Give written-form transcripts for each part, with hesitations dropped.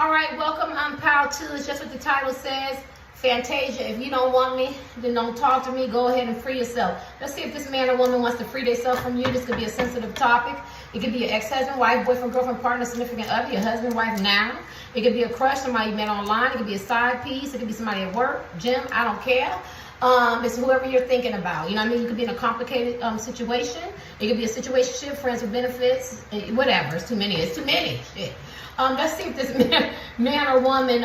All right, welcome. I'm Pal 2. It's just what the title says. Fantasia. If you don't want me, then don't talk to me. Go ahead and free yourself. Let's see if this man or woman wants to free themselves from you. This could be a sensitive topic. It could be your ex-husband, wife, boyfriend, girlfriend, partner, significant other, your husband, wife now. It could be a crush, somebody you met online. It could be a side piece. It could be somebody at work, gym. I don't care. It's whoever you're thinking about. You know what I mean? You could be in a complicated situation. It could be a situationship, friends with benefits, whatever. It's too many. It's too many. Shit. Let's see if this man or woman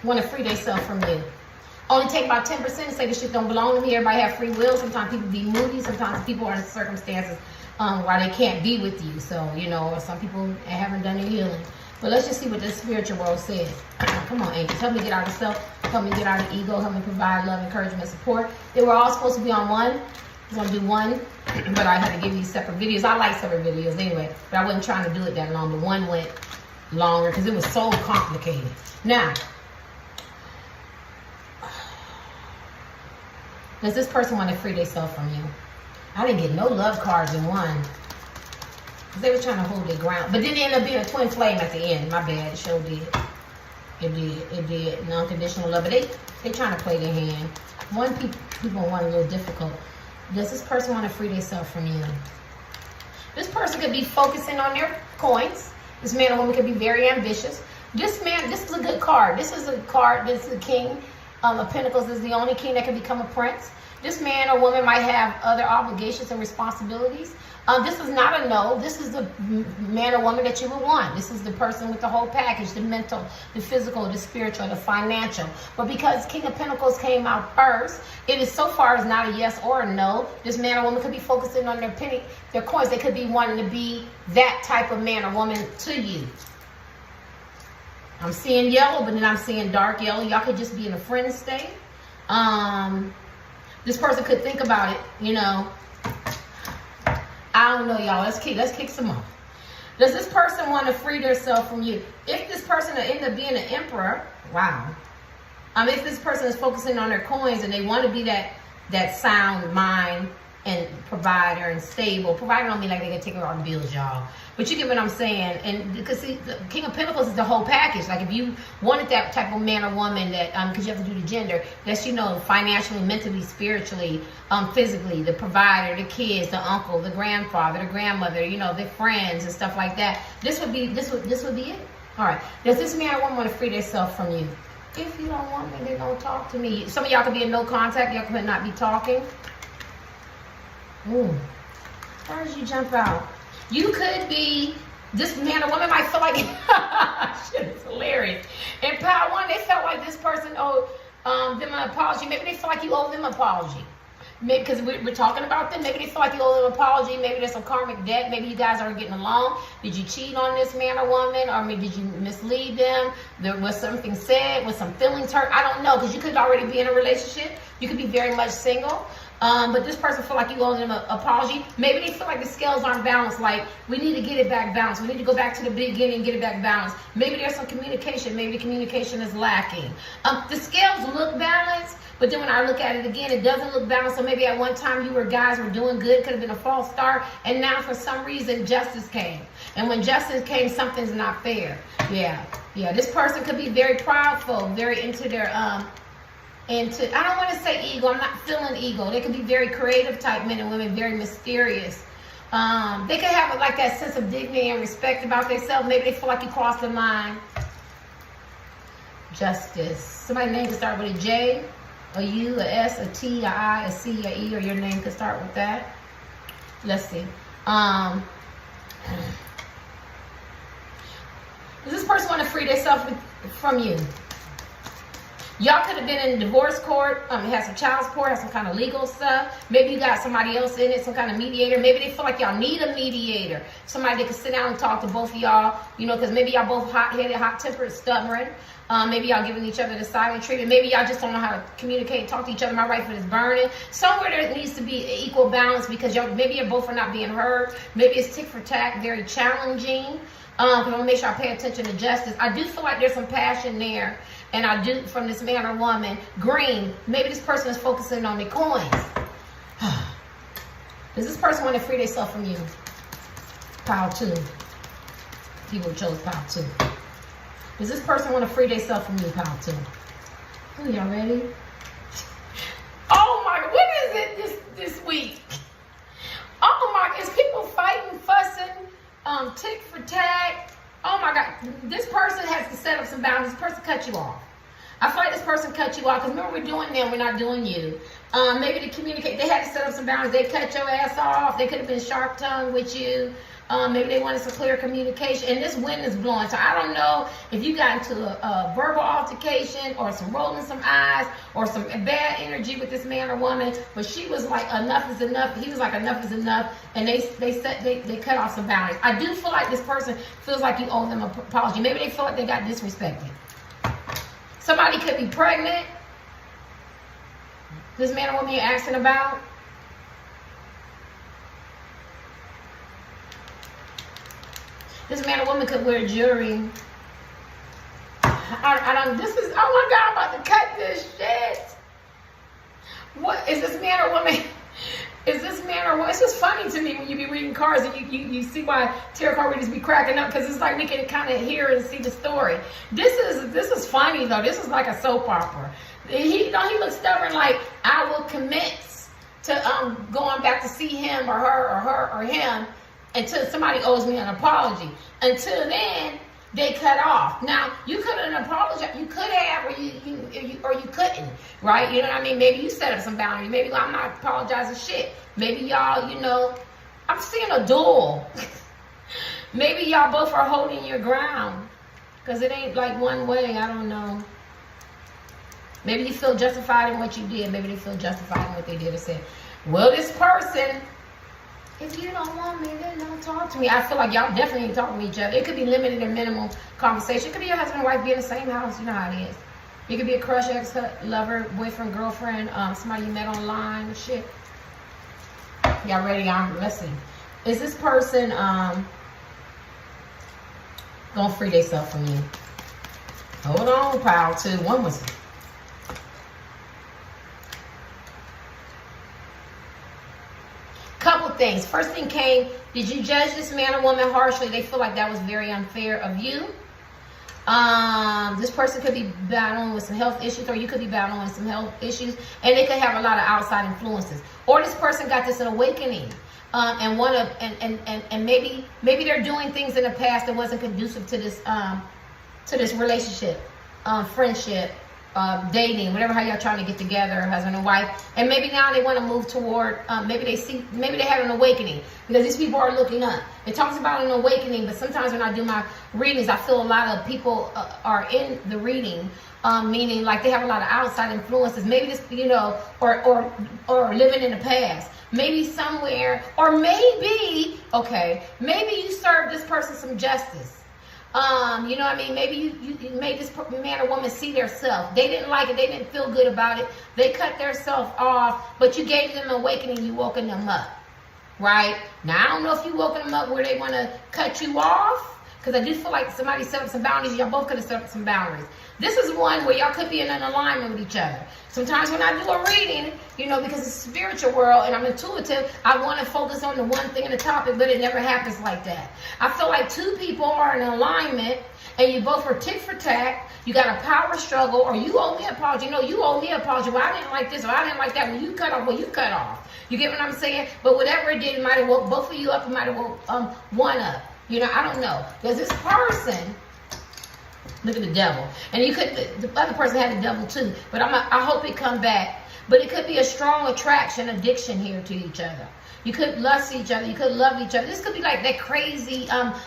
want to free themselves from you. Only take about 10% and say this shit don't belong to me. Everybody have free will. Sometimes people be moody. Sometimes people are in circumstances why they can't be with you. So, you know, some people haven't done their healing. But let's just see what the spiritual world says. Come on, angels. Help me get out of self. Help me get out of ego. Help me provide love, encouragement, support. They were all supposed to be on one. I'm going to do one. But I had to give you separate videos. I like separate videos anyway. But I wasn't trying to do it that long. But one went longer because it was so complicated. Now, does this person want to free themselves from you? I didn't get no love cards in one. They were trying to hold their ground. But then it ended up being a twin flame at the end. My bad. It sure did. It did. Non-conditional love. But they trying to play their hand. People want a little difficult. Does this person want to free themselves from you? This person could be focusing on their coins. This man or woman could be very ambitious. This is a good card. This is a card. This is a king of Pentacles. This is the only king that can become a prince. This man or woman might have other obligations and responsibilities. This is not a no. This is the man or woman that you would want. This is the person with the whole package, the mental, the physical, the spiritual, the financial. But because King of Pentacles came out first, it is so far as not a yes or a no. This man or woman could be focusing on their coins. They could be wanting to be that type of man or woman to you. I'm seeing yellow, but then I'm seeing dark yellow. Y'all could just be in a friend state. This person could think about it, you know. I don't know, y'all. Let's kick some off. Does this person want to free themselves from you? If this person will end up being an emperor, wow. If this person is focusing on their coins and they want to be that sound mind and provider and stable. Provider don't mean like they can take care of all the bills, y'all. But you get what I'm saying. And because see, the King of Pentacles is the whole package. Like if you wanted that type of man or woman that, because you have to do the gender, that's, you know, financially, mentally, spiritually, physically, the provider, the kids, the uncle, the grandfather, the grandmother, you know, the friends and stuff like that. This would be it. All right. Does this man or woman want to free themselves from you? If you don't want me, then don't talk to me. Some of y'all could be in no contact. Y'all could not be talking. Ooh. Why did you jump out? You could be, this man or woman might feel like, shit, it's hilarious. In Power 1, they felt like this person owed them an apology. Maybe they feel like you owe them an apology. Maybe because we're talking about them. Maybe they feel like you owe them an apology. Maybe there's some karmic debt. Maybe you guys aren't getting along. Did you cheat on this man or woman? Or maybe did you mislead them? There was something said, was some feelings hurt. I don't know, because you could already be in a relationship. You could be very much single. But this person feel like you owe them an apology. Maybe they feel like the scales aren't balanced. Like, we need to get it back balanced. We need to go back to the beginning and get it back balanced. Maybe there's some communication. Maybe the communication is lacking. The scales look balanced, but then when I look at it again, it doesn't look balanced. So maybe at one time guys were doing good. Could have been a false start. And now for some reason, justice came. And when justice came, something's not fair. Yeah. This person could be very proudful, very into their, I don't want to say ego. I'm not feeling ego. They could be very creative type men and women, very mysterious. They could have like that sense of dignity and respect about themselves. Maybe they feel like you crossed the line. Justice. Somebody's name could start with a J, a U, a S, a T, a I, a C, a E, or your name could start with that. Let's see. Does this person want to free themselves from you? Y'all could have been in divorce court, had some child support, had some kind of legal stuff. Maybe you got somebody else in it, some kind of mediator. Maybe they feel like y'all need a mediator. Somebody that can sit down and talk to both of y'all, you know, because maybe y'all both hot-headed, hot-tempered, stubborn. Maybe y'all giving each other the silent treatment. Maybe y'all just don't know how to communicate and talk to each other. My right foot is burning. Somewhere there needs to be equal balance because maybe you're both are not being heard. Maybe it's tick for tack, very challenging. I want to make sure I pay attention to justice. I do feel like there's some passion there. And I do, from this man or woman, green. Maybe this person is focusing on their coins. Does this person want to free themselves from you? Pile 2. People chose pile 2. Does this person want to free themselves from you, pile two? Oh, y'all ready? Oh my, what is it this week? Oh my, is people fighting, fussing, tick for tack? Oh my God, this person has to set up some boundaries. This person cut you off. I feel like this person cut you off because remember, we're doing them, we're not doing you. Maybe to communicate, they had to set up some boundaries. They cut your ass off. They could have been sharp-tongued with you. Maybe they wanted some clear communication. And this wind is blowing. So I don't know if you got into a verbal altercation or some rolling some eyes or some bad energy with this man or woman. But she was like, enough is enough. He was like, enough is enough. And they cut off some boundaries. I do feel like this person feels like you owe them an apology. Maybe they feel like they got disrespected. Somebody could be pregnant. This man or woman you're asking about. This man or woman could wear jewelry. I don't, this is, oh my God, I'm about to cut this shit. What, is this man or woman, is this man or woman, it's just funny to me when you be reading cards and you see why tarot card readers be cracking up, because it's like we can kind of hear and see the story. This is funny though, this is like a soap opera. He looks stubborn, like, I will commit to going back to see him or her or him until somebody owes me an apology. Until then, they cut off. Now, you couldn't apologize. You could have, or you couldn't, right? You know what I mean? Maybe you set up some boundaries. Maybe I'm not apologizing shit. Maybe y'all, you know, I'm seeing a duel. Maybe y'all both are holding your ground, because it ain't like one way. I don't know. Maybe you feel justified in what you did. Maybe they feel justified in what they did or said. Well, this person, if you don't want me, then don't talk to me. I feel like y'all definitely ain't talking to each other. It could be limited or minimal conversation. It could be your husband and wife be in the same house. You know how it is. It could be a crush, ex-lover, boyfriend, girlfriend, somebody you met online, shit. Y'all ready? Let's see. Is this person gonna free themselves from you? Hold on, pile two. One was... Couple things. First thing came, did you judge this man or woman harshly? They feel like that was very unfair of you. This person could be battling with some health issues, or you could be battling with some health issues, and they could have a lot of outside influences. Or this person got this awakening, and maybe they're doing things in the past that wasn't conducive to this relationship, friendship, dating, whatever, how y'all trying to get together, husband and wife, and maybe now they want to move toward, maybe they had an awakening, because these people are looking up. It talks about an awakening, but sometimes when I do my readings, I feel a lot of people are in the reading, meaning like they have a lot of outside influences, maybe this, you know, or living in the past, maybe somewhere, or maybe, okay, maybe you served this person some justice. You know what I mean? Maybe you made this man or woman see their self. They didn't like it. They didn't feel good about it. They cut their self off, but you gave them an awakening. You woken them up, right? Now, I don't know if you woken them up where they want to cut you off, because I do feel like somebody set up some boundaries. Y'all both could have set up some boundaries. This is one where y'all could be in an alignment with each other. Sometimes when I do a reading, you know, because it's a spiritual world and I'm intuitive, I want to focus on the one thing in the topic, but it never happens like that. I feel like two people are in alignment and you both are tick for tack. You got a power struggle, or you owe me an apology. No, you owe me an apology. Well, I didn't like this, or I didn't like that. When you cut off, well, you cut off. You get what I'm saying? But whatever it did, it might have woke both of you up. It might have woke one up. You know, I don't know. Because this person, look at the devil. And you could, the other person had the devil too. But I hope it come back. But it could be a strong attraction, addiction here to each other. You could lust each other. You could love each other. This could be like that crazy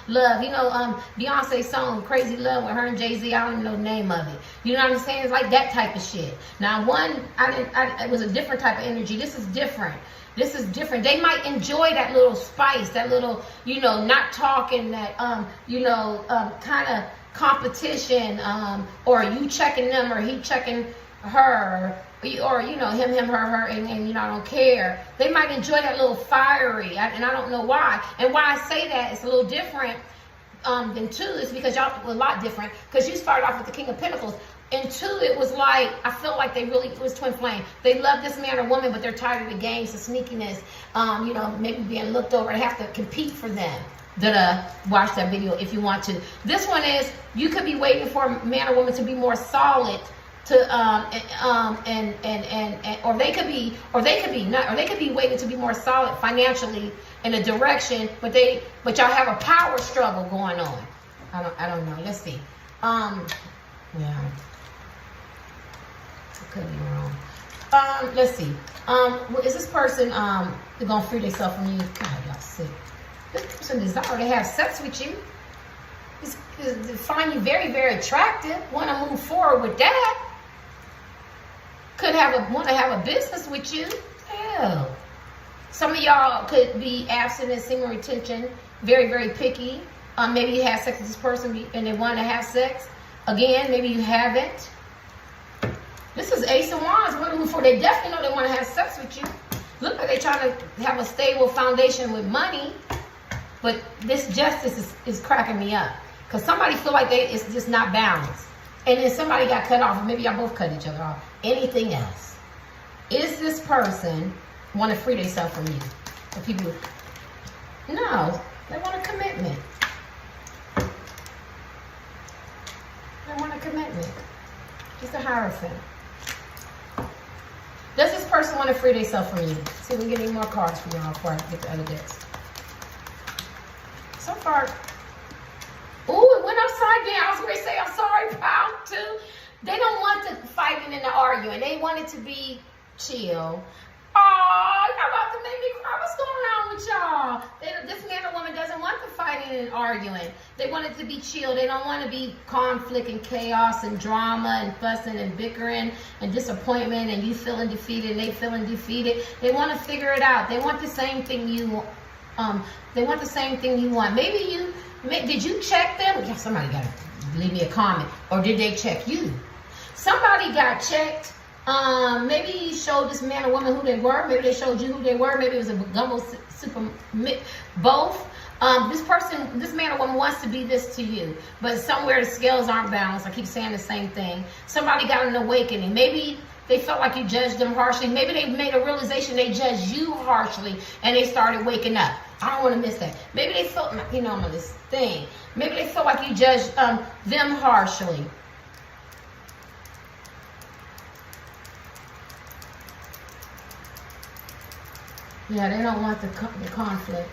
love. You know, Beyonce's song, Crazy Love, with her and Jay-Z. I don't even know the name of it. You know what I'm saying? It's like that type of shit. Now, it was a different type of energy. This is different. This is different. They might enjoy that little spice, that little, you know, not talking, that, you know, kind of competition, or you checking them or he checking her, or, you know, him, her, and you know, I don't care. They might enjoy that little fiery, and I don't know why. And why I say that it's a little different than two is because y'all were a lot different, because you started off with the King of Pentacles. And two, it was like, I felt like it was twin flame. They love this man or woman, but they're tired of the games, the sneakiness, you know, maybe being looked over and have to compete for them. watch that video if you want to. This one is, you could be waiting for a man or woman to be more solid to or they could be waiting to be more solid financially in a direction, but y'all have a power struggle going on. I don't know. Let's see. Yeah. I could be wrong. Let's see. Is this person gonna free themselves from you? God, y'all sick. This person desire to have sex with you. Find you very, very attractive. Want to move forward with that. Could want to have a business with you. Hell. Some of y'all could be absent in semen retention. Very, very picky. Maybe you have sex with this person and they want to have sex. Again, maybe you haven't. This is Ace of Wands. Want to move forward. They definitely know they want to have sex with you. Look like they're trying to have a stable foundation with money. But this justice is cracking me up. Because somebody feel like it's just not balanced. And then somebody got cut off. Or maybe y'all both cut each other off. Anything else. Is this person want to free themselves from you? The people. No. They want a commitment. They want a commitment. Just a Hierophant. Does this person want to free themselves from you? See if we can get any more cards for y'all before I get the other decks. So far, ooh, it went upside down. I was going to say, I'm sorry, pal, too. They don't want the fighting and the arguing. They want it to be chill. Oh, y'all about to make me cry. What's going on with y'all? This man or woman doesn't want the fighting and arguing. They want it to be chill. They don't want to be conflict and chaos and drama and fussing and bickering and disappointment and you feeling defeated and they feeling defeated. They want to figure it out. They want the same thing you want. They want the same thing you want. Did you check them? Yeah, somebody got to leave me a comment. Or did they check you? Somebody got checked. Maybe you showed this man or woman who they were. Maybe they showed you who they were. Maybe it was a gumbo super both. This man or woman wants to be this to you, but somewhere the scales aren't balanced. I keep saying the same thing. Somebody got an awakening. Maybe they felt like you judged them harshly. Maybe they made a realization they judged you harshly and they started waking up. I don't want to miss that. Maybe they felt, I'm on this thing. Maybe they felt like you judged them harshly. Yeah, they don't want the conflict.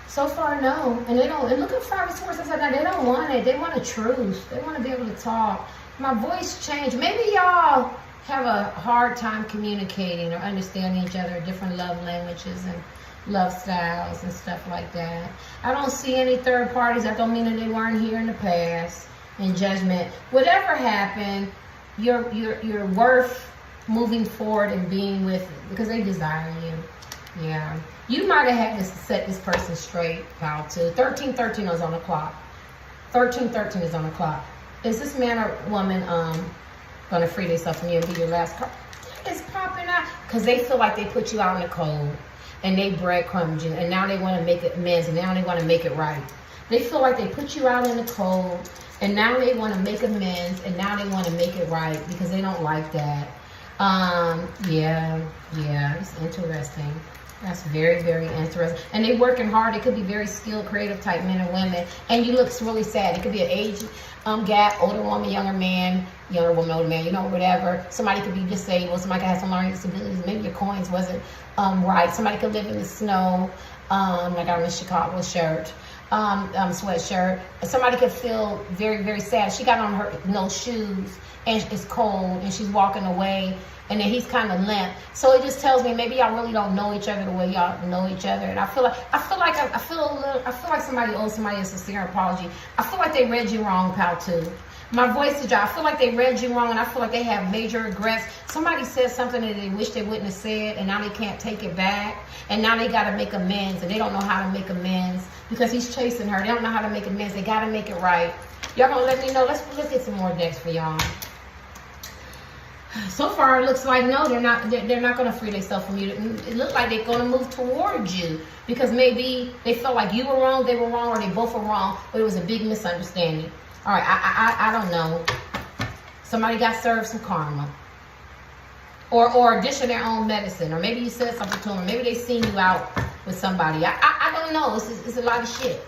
So far, no. And they don't. And look at Five of Swords. They don't want it. They want a truth. They want to be able to talk. My voice changed. Maybe y'all have a hard time communicating or understanding each other, different love languages and love styles and stuff like that. I don't see any third parties. That don't mean that they weren't here in the past. In judgment, whatever happened, you're worth moving forward and being with, because they desire you. Yeah. You might have had to set this person straight, pal, too. 1313 is on the clock. 1313 is on the clock. Is this man or woman going to free themselves from you and be your last card? It's popping out. Because they feel like they put you out in the cold. And they breadcrumbed you. And now they want to make it amends. And now they want to make it right. They feel like they put you out in the cold. And now they want to make amends. And now they want to make it right. Because they don't like that. Yeah, it's interesting. That's very, very interesting. And they're working hard. It could be very skilled, creative type men or women. And you look really sad. It could be an age gap, older woman, younger man, younger woman, older man, whatever. Somebody could be disabled. Somebody could have some learning disabilities. Maybe your coins wasn't right. Somebody could live in the snow, like I'm in Chicago shirt. Sweatshirt. Somebody could feel very, very sad. She got on no shoes and it's cold and she's walking away and then he's kind of limp. So it just tells me maybe y'all really don't know each other the way y'all know each other. And I feel like somebody owes somebody a sincere apology. I feel like they read you wrong, pal, too. My voice is dry. I feel like they read you wrong and I feel like they have major regrets. Somebody said something that they wish they wouldn't have said and now they can't take it back. And now they got to make amends and they don't know how to make amends because he's chasing her. They don't know how to make amends. They got to make it right. Y'all going to let me know? Let's get some more decks for y'all. So far, it looks like no, they're not going to free themselves from you. It looks like they're going to move towards you because maybe they felt like you were wrong, they were wrong, or they both were wrong, but it was a big misunderstanding. All right, I don't know. Somebody got served some karma. Or addition their own medicine. Or maybe you said something to them. Maybe they seen you out with somebody. I don't know. It's a lot of shit.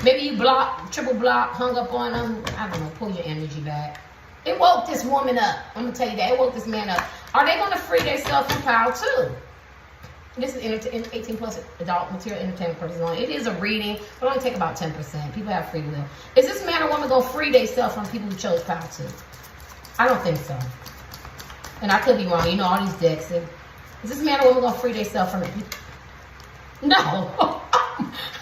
Maybe you blocked, triple block, hung up on them. I don't know. Pull your energy back. It woke this woman up. I'm going to tell you that. It woke this man up. Are they going to free themselves from power too? This is 18 plus adult material entertainment purposes only. It is a reading, but only take about 10%. People have free will. Is this man or woman going to free themselves from people who chose power too? I don't think so. And I could be wrong. You know all these decks. Is this man or woman going to free themselves from it? No.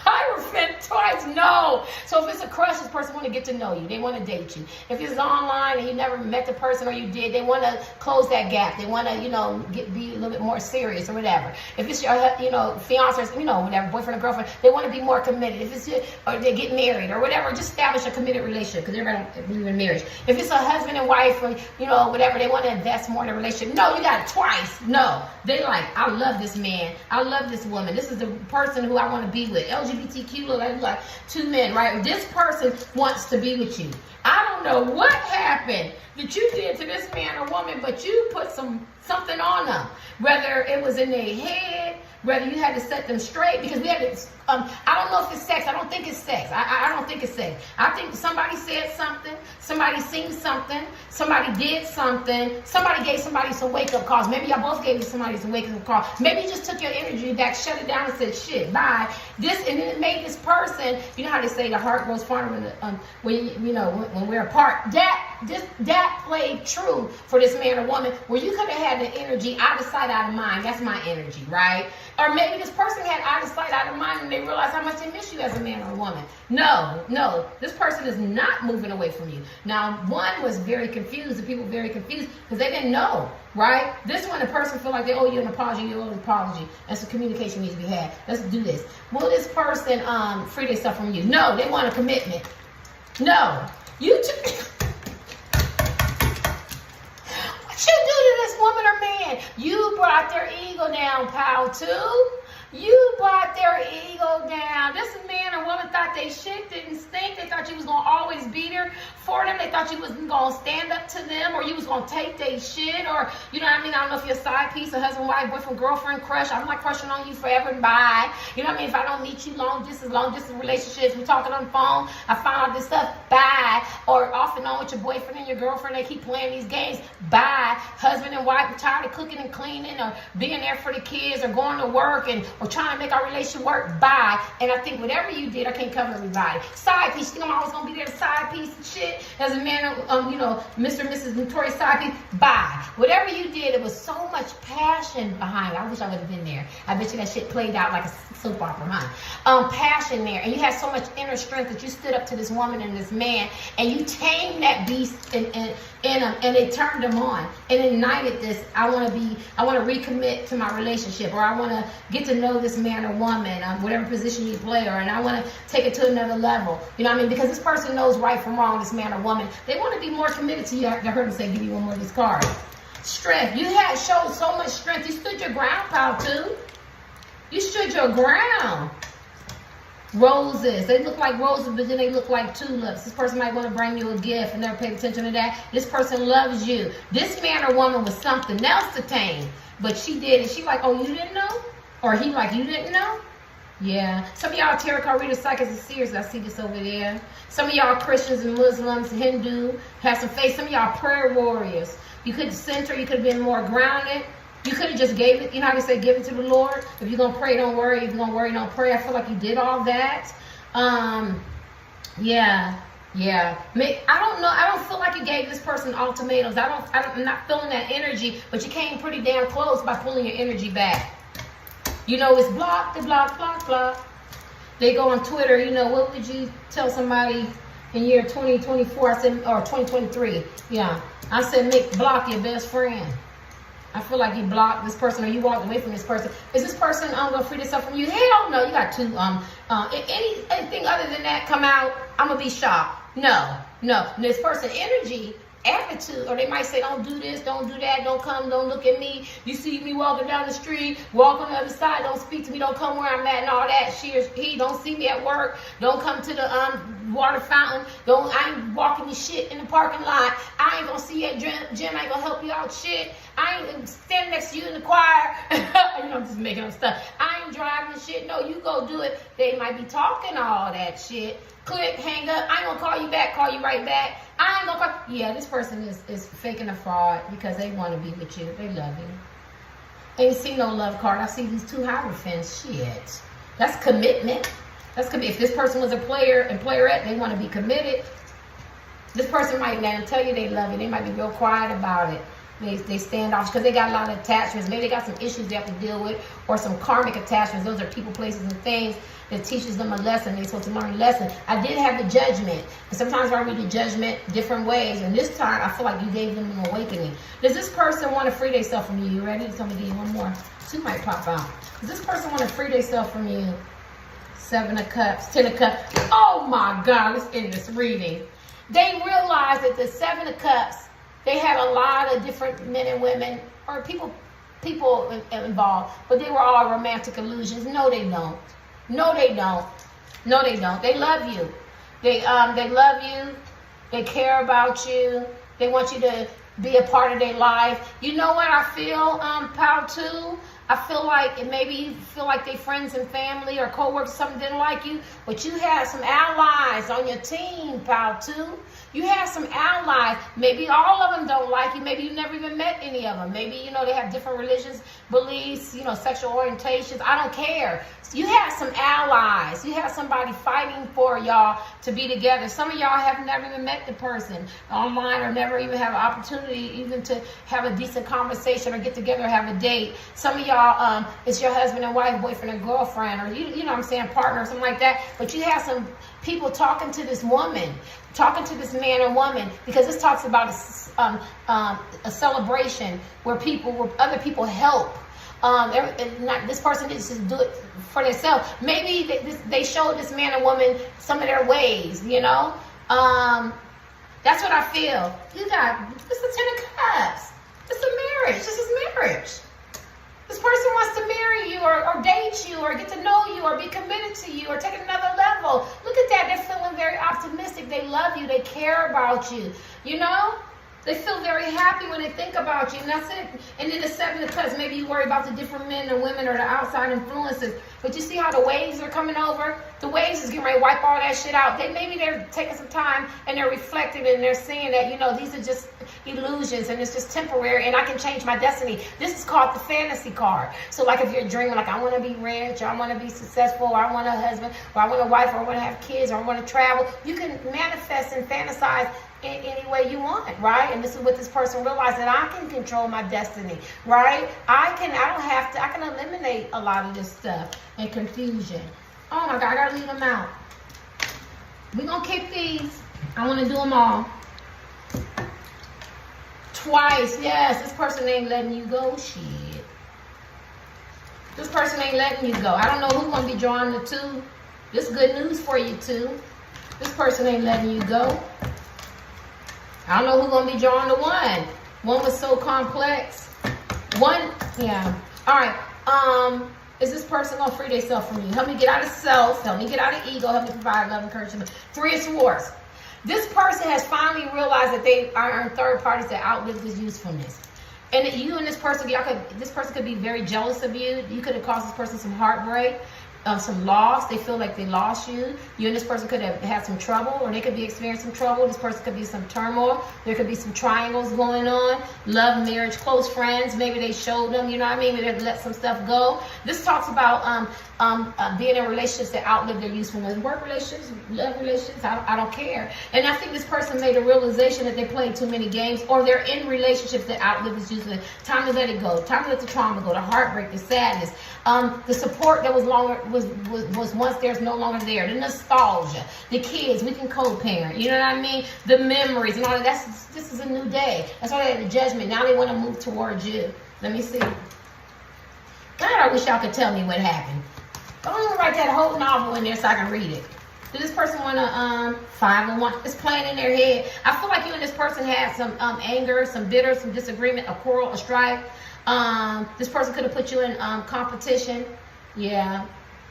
Hierophant twice, no. So if it's a crush, this person want to get to know you. They want to date you. If it's online and you never met the person or you did, they want to close that gap. They want to, be a little bit more serious or whatever. If it's your, fiance or, whatever, boyfriend or girlfriend, they want to be more committed. If it's, or they get married or whatever, just establish a committed relationship because they're going to believe in marriage. If it's a husband and wife or, whatever, they want to invest more in a relationship. No, you got it twice. No. They like, I love this man. I love this woman. This is the person who I want to be with. LGBTQ, like two men, right? This person wants to be with you. I don't know what happened that you did to this man or woman, but you put something on them. Whether it was in their head, whether you had to set them straight, because we had to, I don't know if it's sex. I don't think it's sex. I don't think it's sex. I think somebody said something, somebody seen something, somebody did something, somebody gave somebody some wake-up calls. Maybe y'all both gave somebody some wake-up call. Maybe you just took your energy back, shut it down, and said, shit, bye. And then it made this person, you know how they say the heart grows fonder when we're apart. That played true for this man or woman, where you could have had the energy out of sight, out of mind. That's my energy, right? Or maybe this person had out of sight, out of mind, and they realized how much they miss you as a man or a woman. No, this person is not moving away from you. Now, one was very confused, the people were very confused because they didn't know, right? This one, the person feel like they owe you an apology, and some communication needs to be had. Let's do this. Will this person free themselves from you? No, they want a commitment. No. What you do to this woman or man? You brought their ego down, pal, too. You brought their ego down. This man or woman thought they shit didn't stink. They thought you was going to always be there for them. They thought you was going to stand up to them, or you was going to take their shit, or, you know what I mean? I don't know if you're a side piece, a husband, wife, boyfriend, girlfriend, crush. I'm not crushing on you forever and bye. You know what I mean? If I don't meet you long distance relationships, we talking on the phone, I found out this stuff, bye. Or off and on with your boyfriend and your girlfriend, they keep playing these games, bye. Husband and wife, tired of cooking and cleaning, or being there for the kids, or going to work, or trying to make our relationship work, bye. And I think whatever you did, I can't cover everybody. Side piece, you think I'm always going to be there, side piece and shit? As a man, Mr. and Mrs. Notorious side piece, bye. Whatever you did, it was so much passion behind it. I wish I would have been there. I bet you that shit played out like a soap opera, huh? Passion there. And you had so much inner strength that you stood up to this woman and this man, and you tamed that beast in them, and it turned them on and ignited this. I want to recommit to my relationship, or I want to get to know this man or woman, whatever position you play, and I want to take it to another level. You know what I mean? Because this person knows right from wrong, this man or woman. They want to be more committed to you. I heard him say, give me one more of these cards. Strength. You had showed so much strength. You stood your ground, pal, too. You stood your ground. Roses. They look like roses, but then they look like tulips. This person might want to bring you a gift and never paid attention to that. This person loves you. This man or woman was something else to tame, but she did it. She like, oh, you didn't know? Or he like, you didn't know? Yeah. Some of y'all tarot card readers, psychics, and seers. I see this over there. Some of y'all Christians and Muslims, Hindu, have some faith. Some of y'all prayer warriors. You could center. You could have been more grounded. You could have just gave it, you know how they say, give it to the Lord. If you're going to pray, don't worry. If you're going to worry, don't pray. I feel like you did all that. Yeah. I don't know. I don't feel like you gave this person ultimatums. I'm not feeling that energy, but you came pretty damn close by pulling your energy back. It's block. They go on Twitter, what would you tell somebody in year 2024? I said, or 2023. Yeah. I said, block your best friend. I feel like you blocked this person, or you walked away from this person. Is this person gonna free themselves from you? Hell no. You got two. If anything other than that come out, I'm gonna be shocked. No. This person energy, attitude, or they might say, don't do this, don't do that, don't come, don't look at me. You see me walking down the street, walk on the other side, don't speak to me, don't come where I'm at, and all that. She or he don't see me at work, don't come to the water fountain. I ain't walking your shit in the parking lot. I ain't gonna see you at gym. I ain't gonna help you out shit. I ain't standing next to you in the choir. I'm just making up stuff. I ain't driving shit. No, you go do it. They might be talking all that shit. Click, hang up. I ain't gonna call you back, call you right back. I ain't gonna call. Yeah, this person is faking a fraud because they want to be with you. They love you. Ain't see no love card. I see these two Hierophants. Shit. That's commitment. That's commitment. If this person was a player and playerette, they want to be committed. This person might not tell you they love you. They might be real quiet about it. They stand off because they got a lot of attachments. Maybe they got some issues they have to deal with or some karmic attachments. Those are people, places, and things that teaches them a lesson. They're supposed to learn a lesson. I did have the judgment. And sometimes I read the judgment different ways. And this time, I feel like you gave them an awakening. Does this person want to free themselves from you? You ready? Tell me to give you one more. Two might pop out. Does this person want to free themselves from you? 7 of Cups, 10 of Cups. Oh my God, let's end this reading. They realized that the 7 of Cups, they had a lot of different men and women or people involved, but they were all romantic illusions. No, they don't. No, they don't. No, they don't. They love you. They love you. They care about you. They want you to be a part of their life. You know what I feel, Pal, too? I feel like maybe you feel like they friends and family or co-workers, something didn't like you, but you had some allies on your team, Pal, too. You have some allies. Maybe all of them don't like you. Maybe you never even met any of them. Maybe, they have different religions, beliefs, sexual orientations. I don't care. You have some allies. You have somebody fighting for y'all to be together. Some of y'all have never even met the person online or never even have an opportunity even to have a decent conversation or get together or have a date. Some of y'all, it's your husband and wife, boyfriend and girlfriend, or you know what I'm saying, partner or something like that. But you have some people talking to this woman, talking to this man or woman, because this talks about a celebration where other people help. This person didn't just do it for themselves. Maybe they showed this man or woman some of their ways, That's what I feel. You got, this is 10 of Cups. It's a marriage. This is marriage. This person wants to marry you or date you or get to know you or be committed to you or take it another level. Look at that. They're feeling very optimistic. They love you. They care about you. They feel very happy when they think about you, and that's it. And then the 7 of Cups, maybe you worry about the different men and women or the outside influences. But you see how the waves are coming over? The waves is getting ready to wipe all that shit out. Maybe they're taking some time and they're reflecting and they're seeing that, these are just illusions and it's just temporary and I can change my destiny. This is called the fantasy card. So like if you're dreaming, like I want to be rich or I want to be successful or I want a husband or I want a wife or I want to have kids or I want to travel, you can manifest and fantasize in any way you want, right? And this is what this person realized, that I can control my destiny, right? I can eliminate a lot of this stuff and confusion. Oh my God, I gotta leave them out. We're gonna kick these. I wanna do them all. Twice, yes, this person ain't letting you go, shit. This person ain't letting you go. I don't know who's gonna be drawing the 2. This is good news for you, too. This person ain't letting you go. I don't know who's going to be drawing the 1. 1 was so complex. 1, yeah. All right. Is this person going to free themselves from you? Help me get out of self. Help me get out of ego. Help me provide love, encouragement. 3 of Swords. This person has finally realized that they are in third parties that outlive this usefulness. And you and this person, this person could be very jealous of you. You could have caused this person some heartbreak. Some loss. They feel like they lost you. You and this person could have had some trouble, or they could be experiencing some trouble. This person could be some turmoil. There could be some triangles going on. Love, marriage, close friends. Maybe they showed them, maybe they let some stuff go. This talks about being in relationships that outlive their usefulness. Work relationships, love relationships, I don't care. And I think this person made a realization that they played too many games, or they're in relationships that outlive this usefulness. Time to let it go. Time to let the trauma go. The heartbreak, the sadness. The support that was once there's no longer there. The nostalgia, the kids, we can co-parent. You know what I mean? The memories and all of that. This is a new day. That's why they had the judgment. Now they want to move towards you. Let me see. God, I wish y'all could tell me what happened. Don't even write that whole novel in there so I can read it. Does this person want to 5 and 1? It's playing in their head. I feel like you and this person had some anger, some bitter, some disagreement, a quarrel, a strife. This person could have put you in competition. Yeah.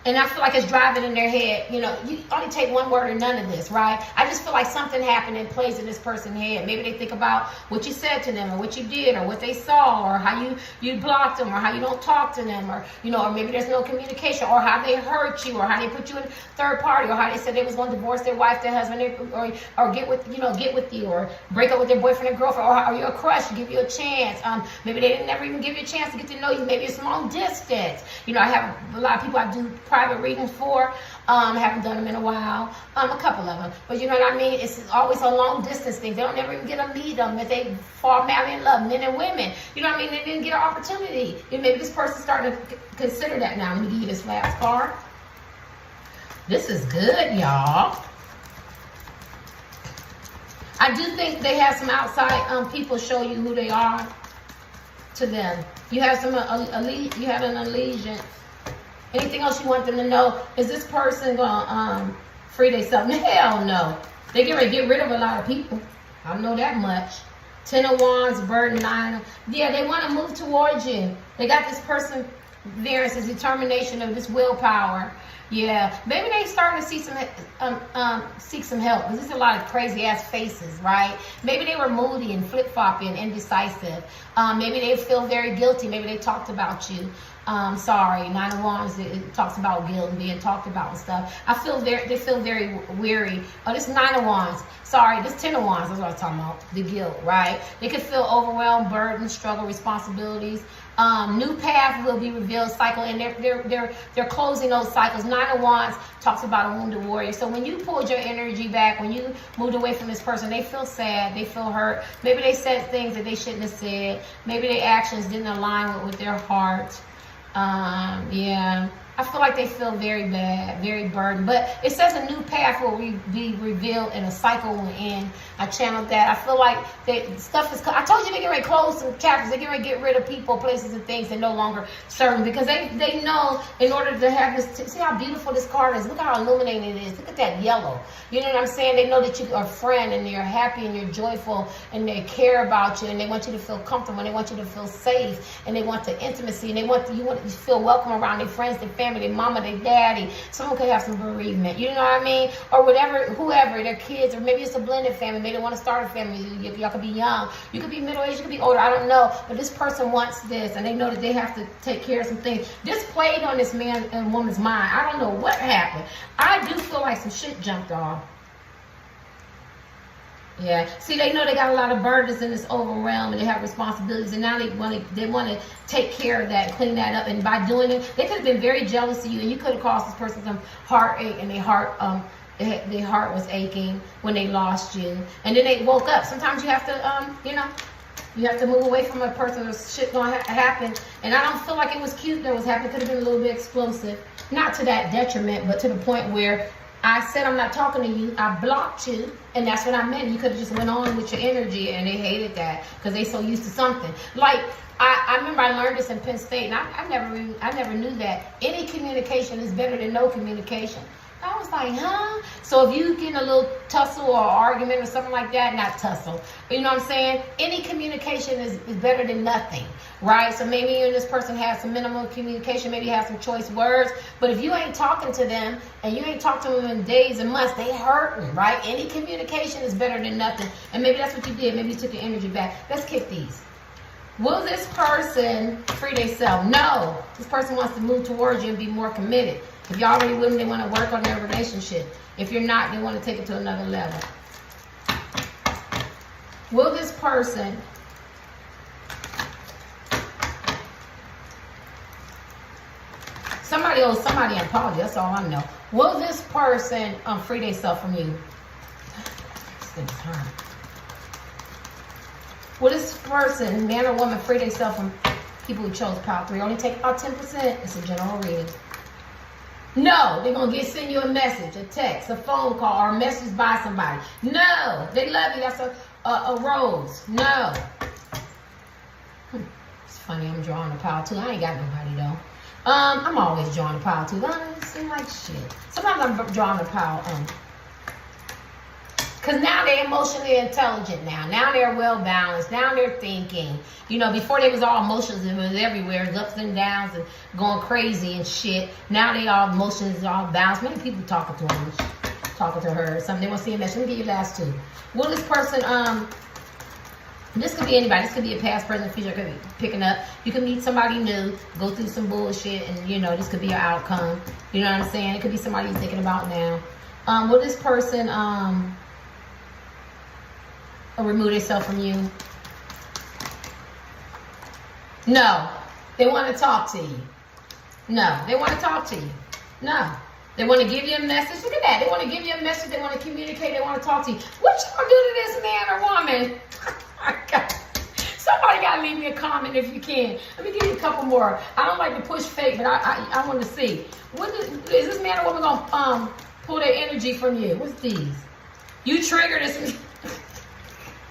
And I feel like it's driving in their head. You know, you only take one word or none of this, right? I just feel like something happened and plays in this person's head. Maybe they think about what you said to them, or what you did, or what they saw, or how you blocked them, or how you don't talk to them, or, you know, or maybe there's no communication, or how they hurt you, or how they put you in third party, or how they said they was going to divorce their wife, their husband, or get with you, or break up with their boyfriend or girlfriend, or are you a crush, give you a chance. Maybe they didn't never even give you a chance to get to know you. Maybe it's long distance. You know, I have a lot of people I do private readings for. Haven't done them in a while. A couple of them. But you know what I mean? It's always a long distance thing. They don't ever even get to meet them. If they fall madly in love, men and women. You know what I mean? They didn't get an opportunity. And maybe this person's starting to consider that now. Let me give you this last card. This is good, y'all. I do think they have some outside people show you who they are to them. You have some you have an allegiance. Anything else you want them to know? Is this person gonna free themselves? Hell no. They get ready to get rid of a lot of people. I know that much. 10 of Wands, burden, 9. Yeah, they want to move towards you. They got this perseverance, this determination of this willpower. Yeah, maybe they starting to see seek some help, because there's a lot of crazy ass faces, right? Maybe they were moody and flip floppy and indecisive. Maybe they feel very guilty. Maybe they talked about you. Sorry, 9 of Wands, it talks about guilt and being talked about and stuff. They feel very weary. Oh, this 9 of Wands. Sorry, this 10 of Wands, that's what I was talking about. The guilt, right? They could feel overwhelmed, burdened, struggle, responsibilities. New path will be revealed, cycle, and they're closing those cycles. 9 of Wands talks about a wounded warrior. So when you pulled your energy back, when you moved away from this person, they feel sad, they feel hurt. Maybe they said things that they shouldn't have said. Maybe their actions didn't align with their heart. Yeah, I feel like they feel very bad, very burdened. But it says a new path will be revealed and a cycle will end. I channeled that. I feel like that stuff is... I told you they get ready to close some chapters. They get ready to get rid of people, places, and things that no longer serve them. Because they know in order to have this... See how beautiful this card is? Look how illuminating it is. Look at that yellow. You know what I'm saying? They know that you are a friend and you're happy and you're joyful and they care about you and they want you to feel comfortable and they want you to feel safe and they want the intimacy and you want to feel welcome around their friends, their family, their mama, their daddy. Someone could have some bereavement. You know what I mean? Or whatever, whoever, their kids, or maybe it's a blended family. Maybe they want to start a family. Y'all could be young. You could be middle-aged. You could be older. I don't know. But this person wants this and they know that they have to take care of some things. This played on this man and woman's mind. I don't know what happened. I do feel like some shit jumped off. Yeah. See, they know they got a lot of burdens in this overwhelm and they have responsibilities, and now they want to take care of that, clean that up, and by doing it, they could have been very jealous of you, and you could have caused this person some heartache, and their heart was aching when they lost you, and then they woke up. Sometimes you have to, you have to move away from a person. There's shit gonna happen, and I don't feel like it was cute that was happening. Could have been a little bit explosive, not to that detriment, but to the point where I said, I'm not talking to you. I blocked you. And that's what I meant. You could have just went on with your energy, and they hated that because they so used to something. Like, I remember I learned this in Penn State, and I never knew that any communication is better than no communication. I was like, huh? So if you get in a little tussle or argument or something like that, not tussle, but you know what I'm saying? Any communication is better than nothing, right? So maybe you and this person have some minimal communication, maybe you have some choice words, but if you ain't talking to them and you ain't talked to them in days and months, they hurting, right? Any communication is better than nothing. And maybe that's what you did. Maybe you took your energy back. Let's kick these. Will this person free themselves? No. This person wants to move towards you and be more committed. If you're already with them, they want to work on their relationship. If you're not, they want to take it to another level. Will this person somebody owes somebody an apology? That's all I know. Will this person free themselves from you? Will this person, man or woman, free themselves from people who chose pile 3? Only take about 10%. It's a general reading. No, they're going to send you a message, a text, a phone call, or a message by somebody. No, they love you. That's a rose. No. It's funny, I'm drawing a pile 2. I ain't got nobody, though. I'm always drawing a pile 2. It seems like shit. Sometimes I'm drawing a pile Because now they're emotionally intelligent now. Now they're well balanced. Now they're thinking. You know, before they was all emotions, it was everywhere. It was ups and downs and going crazy and shit. Now they all emotions all balanced. Many people talking to them, talking to her or something. They want to see a message. Let me get your last two. Will this person, this could be anybody. This could be a past, present, future. Could be picking up. You can meet somebody new, go through some bullshit, and you know, this could be your outcome. You know what I'm saying? It could be somebody you're thinking about now. Will this person, remove themselves from you? No. They want to talk to you. No. They want to talk to you. No. They want to give you a message. Look at that. They want to give you a message. They want to communicate. They want to talk to you. What you going to do to this man or woman? Somebody got to leave me a comment if you can. Let me give you a couple more. I don't like to push fake, but I want to see. Is this man or woman going to pull their energy from you? What's these? You trigger this.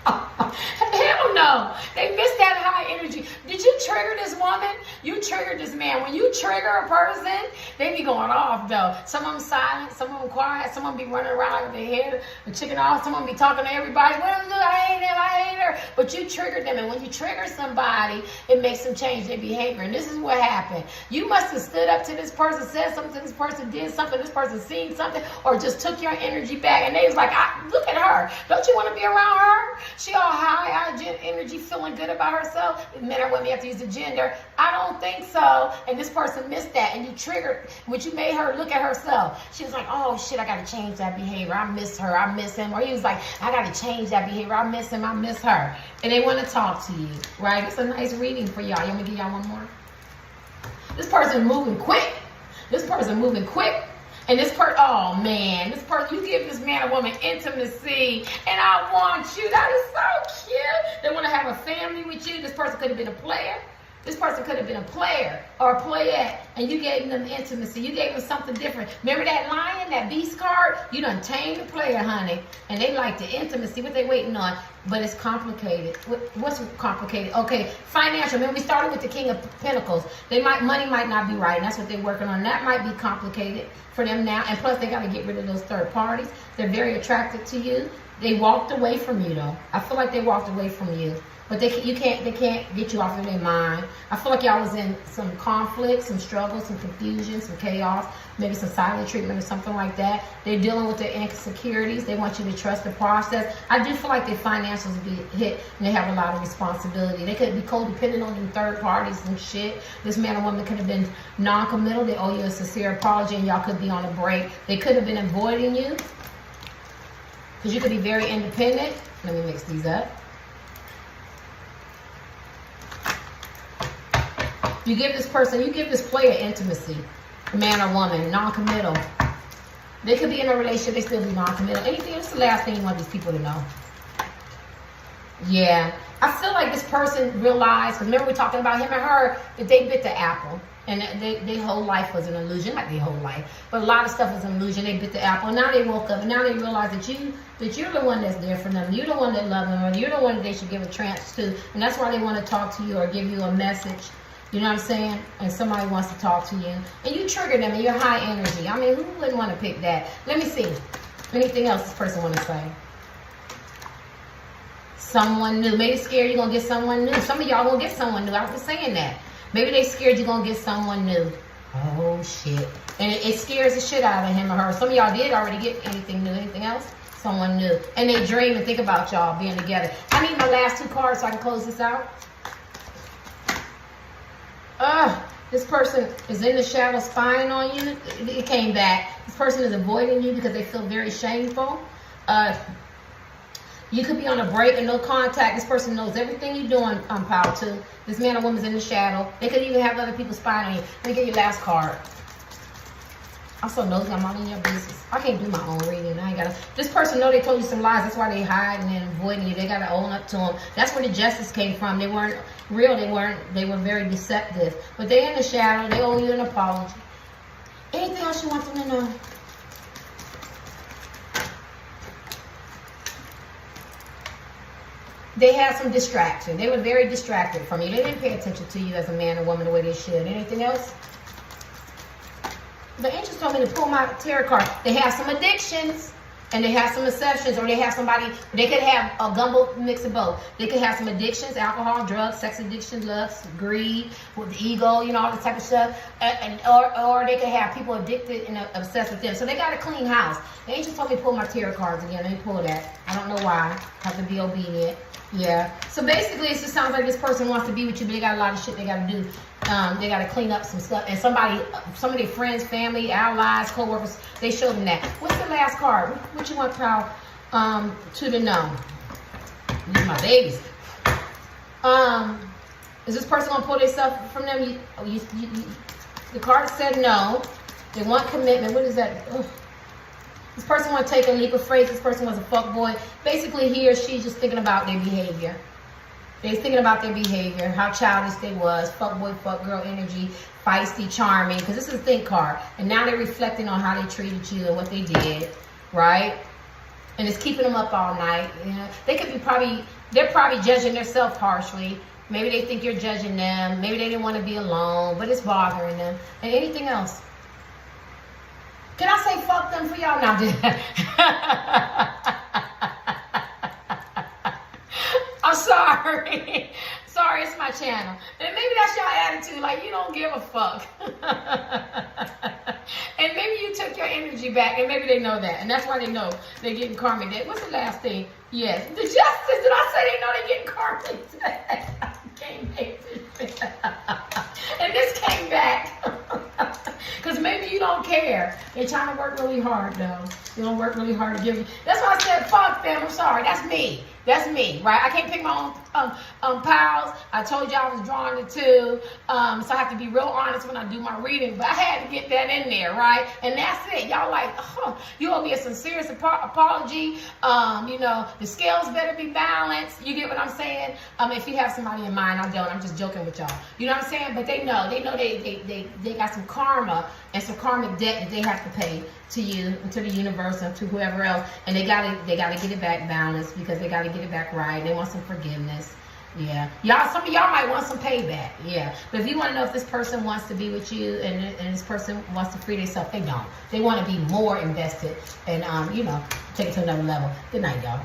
Hell no. They missed that high energy. Did you trigger this woman? You triggered this man. When you trigger a person, they be going off though. Some of them silent, some of them quiet, some of them be running around with their head and chicken off. Some of them be talking to everybody. Well, look, I hate him, I hate her. But you triggered them, and when you trigger somebody, it makes them change their behavior. And this is what happened. You must have stood up to this person, said something to this person, did something, this person seen something, or just took your energy back. And they was like, look at her. Don't you want to be around her? She all high energy, feeling good about herself. Men or women have to use the gender. I don't think so. And this person missed that, and you triggered, which you made her look at herself. She was like, oh shit, I gotta change that behavior. I miss her, I miss him. Or he was like, I gotta change that behavior. I miss him, I miss her. And they want to talk to you, right? It's a nice reading for y'all. You want me to give y'all one more? This person moving quick. This person moving quick. And this person, oh man, this person, you give this man or woman intimacy, and I want you. That is so cute. They want to have a family with you. This person could have been a player. This person could have been a player or a playette, and you gave them intimacy. You gave them something different. Remember that lion, that beast card? You done tamed the player, honey. And they like the intimacy. What they waiting on? But it's complicated. What's complicated? Okay, financial. Remember we started with the King of Pentacles. Money might not be right, and that's what they're working on. That might be complicated for them now. And plus, they got to get rid of those third parties. They're very attracted to you. They walked away from you, though. I feel like they walked away from you. But they can't get you off of their mind. I feel like y'all was in some conflict, some struggle, some confusion, some chaos, maybe some silent treatment or something like that. They're dealing with their insecurities. They want you to trust the process. I do feel like their financials will be hit, and they have a lot of responsibility. They could be codependent on them third parties and shit. This man or woman could have been non-committal. They owe you a sincere apology, and y'all could be on a break. They could have been avoiding you because you could be very independent. Let me mix these up. You give this player intimacy, man or woman, non-committal. They could be in a relationship, they still be non-committal. Anything, that's the last thing you want these people to know. Yeah. I feel like this person realized, because remember we were talking about him and her, that they bit the apple. And their whole life was an illusion. Not their whole life, but a lot of stuff was an illusion. They bit the apple. And now they woke up, and now they realize that you're the one that's there for them. You're the one that loves them, or you're the one that they should give a chance to. And that's why they want to talk to you or give you a message. You know what I'm saying? And somebody wants to talk to you. And you trigger them and you're high energy. I mean, who wouldn't want to pick that? Let me see. Anything else this person want to say? Someone new. Maybe scared you're going to get someone new. Some of y'all going to get someone new. I was saying that. Maybe they scared you're going to get someone new. Oh, shit. And it scares the shit out of him or her. Some of y'all did already get anything new. Anything else? Someone new. And they dream and think about y'all being together. I need my last two cards so I can close this out. This person is in the shadow spying on you. It came back. This person is avoiding you because they feel very shameful. You could be on a break and no contact. This person knows everything you're doing, Power 2. This man or woman's in the shadow. They could even have other people spying on you. Let me get your last card. I'm so nosy, I'm all in your business. I can't do my own reading. I ain't gotta. This person know they told you some lies. That's why they hiding and avoiding you. They gotta own up to them. That's where the justice came from. They weren't real. They were very deceptive. But they're in the shadow. They owe you an apology. Anything else you want them to know? They had some distraction. They were very distracted from you. They didn't pay attention to you as a man or woman the way they should. Anything else? The angels told me to pull my tarot card. They have some addictions. And they have some exceptions, or they have somebody, they could have a gumbo mix of both. They could have some addictions, alcohol, drugs, sex addiction, lust, greed, with the ego, you know, all this type of stuff. Or they could have people addicted and obsessed with them. So they got a clean house. The angel told me to pull my tarot cards again. Let me pull that. I don't know why. I have to be obedient. Yeah. So basically, it just sounds like this person wants to be with you, but they got a lot of shit they got to do. They got to clean up some stuff. And some of their friends, family, allies, co-workers, they showed them that. What's the last card? What you want, pal? To the no. These are my babies. Is this person going to pull their stuff from them? The card said no. They want commitment. What is that? Ugh. This person want to take a leap of faith. This person was a fuckboy. Basically, he or she just thinking about their behavior. They're thinking about their behavior, how childish they was, fuckboy, fuckgirl energy, feisty, charming, because this is a think card. And now they're reflecting on how they treated you and what they did, right? And it's keeping them up all night. You know, they could be they're probably judging themselves harshly. Maybe they think you're judging them. Maybe they didn't want to be alone, but it's bothering them. And anything else. Can I say fuck them for y'all? No, I'm sorry. Sorry, it's my channel. And maybe that's your attitude, like you don't give a fuck. And maybe you took your energy back, and maybe they know that. And that's why they know they're getting karmic debt. What's the last thing? Yes. The justice. Did I say they know they're getting karmic debt? And this came back. Because maybe you don't care. They're trying to work really hard, though. They don't work really hard to give you. That's why I said, fuck them. I'm sorry. That's me. That's me, right? I can't pick my own pals. I told you I was drawn to two. So I have to be real honest when I do my reading. But I had to get that in there, right? And that's it. Y'all like, oh, you owe me a sincere apology. You know, the scales better be balanced. You get what I'm saying? If you have somebody in mind, I don't. I'm just joking with y'all. You know what I'm saying? But they know. They know they got some karma and some karmic debt that they have to pay to you and to the universe and to whoever else. And they gotta get it back balanced because they gotta get it back right. They want some forgiveness. Yeah. Y'all, some of y'all might want some payback. Yeah. But if you want to know if this person wants to be with you and this person wants to free themselves, they don't. They want to be more invested and, you know, take it to another level. Good night, y'all.